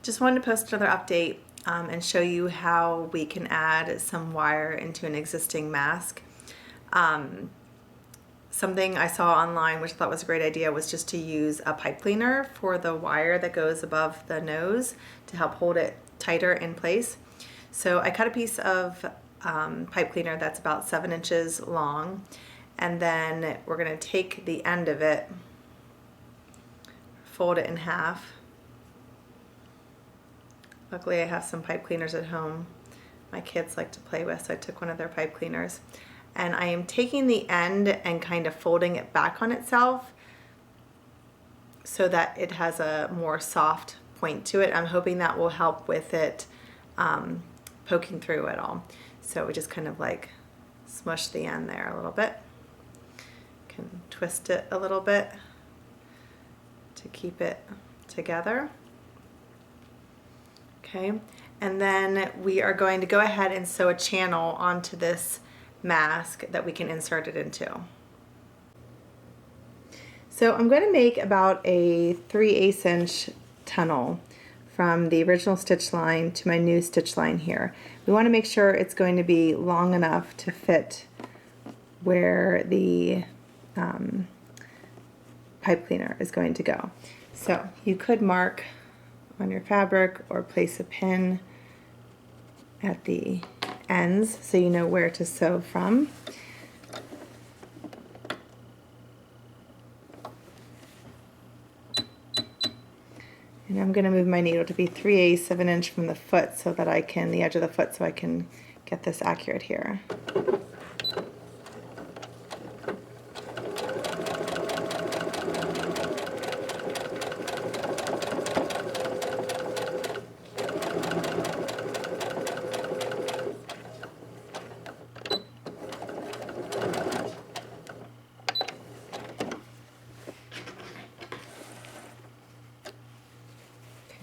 Just wanted to post another update and show you how we can add some wire into an existing mask. Something I saw online, which I thought was a great idea, was just to use a pipe cleaner for the wire that goes above the nose to help hold it tighter in place. So I cut a piece of pipe cleaner that's about 7 inches long, and then we're going to take the end of it, fold it in half. Luckily I have some pipe cleaners at home my kids like to play with, so I took one of their pipe cleaners. And I am taking the end and kind of folding it back on itself so that it has a more soft point to it. I'm hoping that will help with it poking through at all. So we just kind of like smush the end there a little bit. Can twist it a little bit to keep it together. Okay, and then we are going to go ahead and sew a channel onto this mask that we can insert it into. So I'm going to make about a 3/8 inch tunnel from the original stitch line to my new stitch line here. We want to make sure it's going to be long enough to fit where the pipe cleaner is going to go. So you could mark on your fabric or place a pin at the ends so you know where to sew from. And I'm going to move my needle to be 3/8 of an inch from the foot so that I can, the edge of the foot, so I can get this accurate here.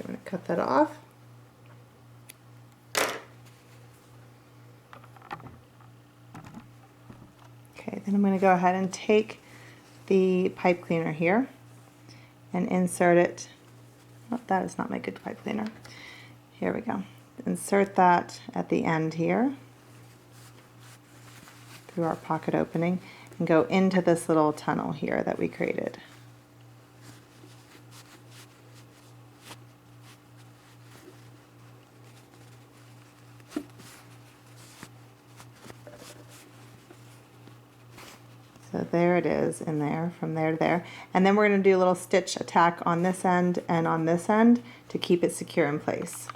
I'm going to cut that off. Okay, then I'm going to go ahead and take the pipe cleaner here and insert it. Oh, that is not my good pipe cleaner. Here we go. Insert that at the end here through our pocket opening and go into this little tunnel here that we created. So there it is in there, from there to there. And then we're going to do a little stitch attack on this end and on this end to keep it secure in place.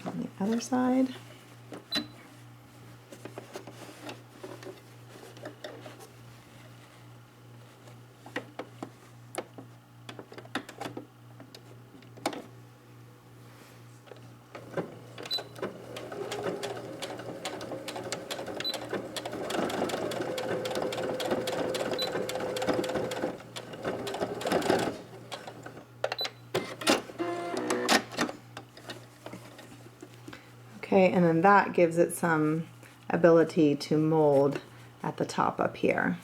On the other side. Okay, and then that gives it some ability to mold at the top up here.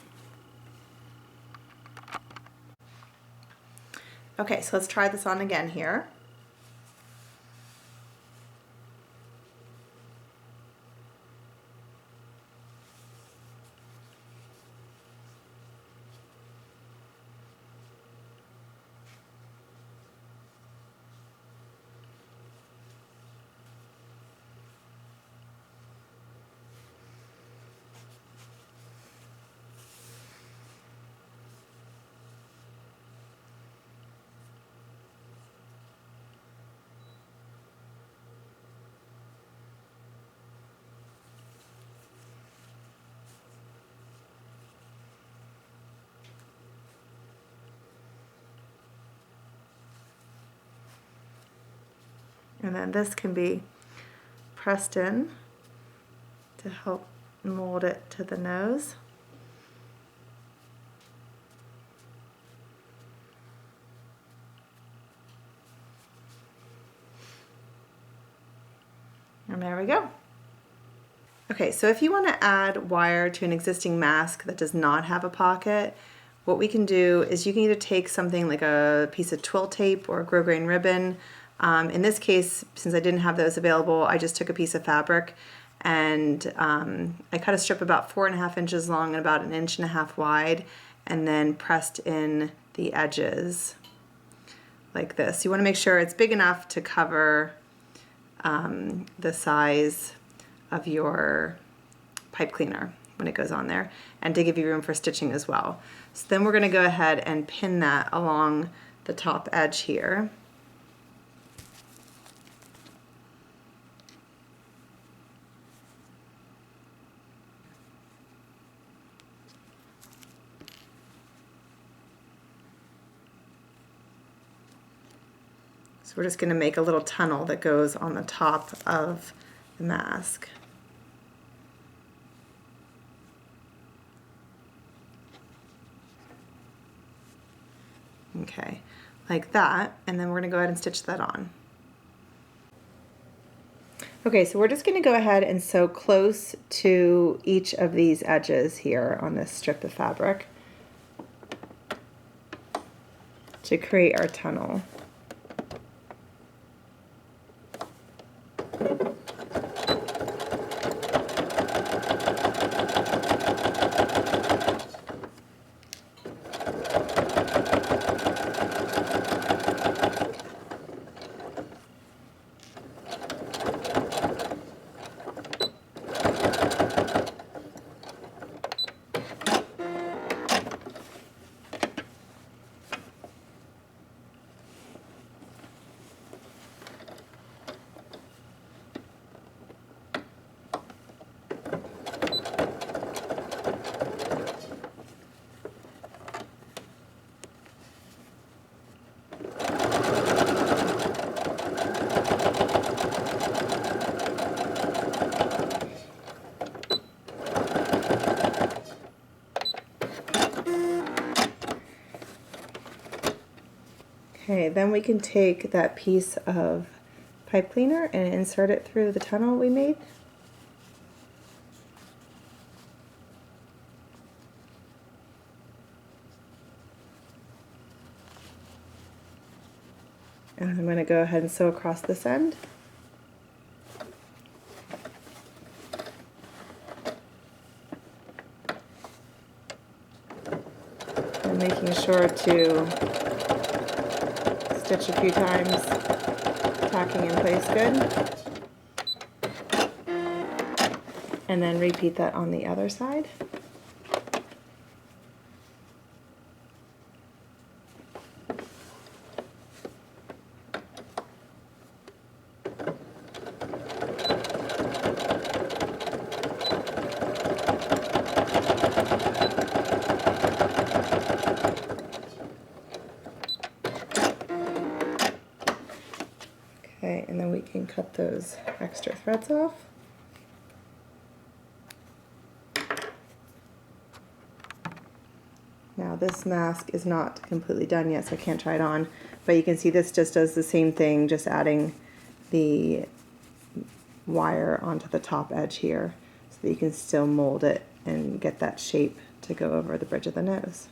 Okay, so let's try this on again here. And then this can be pressed in to help mold it to the nose. And there we go. Okay, so if you want to add wire to an existing mask that does not have a pocket, what we can do is you can either take something like a piece of twill tape or grosgrain ribbon. In this case, since I didn't have those available, I just took a piece of fabric and I cut a strip about 4.5 inches long and about 1.5 inches wide, and then pressed in the edges like this. You want to make sure it's big enough to cover the size of your pipe cleaner when it goes on there, and to give you room for stitching as well. So then we're going to go ahead and pin that along the top edge here. So we're just going to make a little tunnel that goes on the top of the mask. Okay, like that, and then we're going to go ahead and stitch that on. Okay, so we're just going to go ahead and sew close to each of these edges here on this strip of fabric to create our tunnel. Okay, then we can take that piece of pipe cleaner and insert it through the tunnel we made. And I'm going to go ahead and sew across this end. And making sure to stitch a few times, tacking in place good. And then repeat that on the other side. Okay, and then we can cut those extra threads off. Now this mask is not completely done yet, so I can't try it on, but you can see this just does the same thing, just adding the wire onto the top edge here so that you can still mold it and get that shape to go over the bridge of the nose.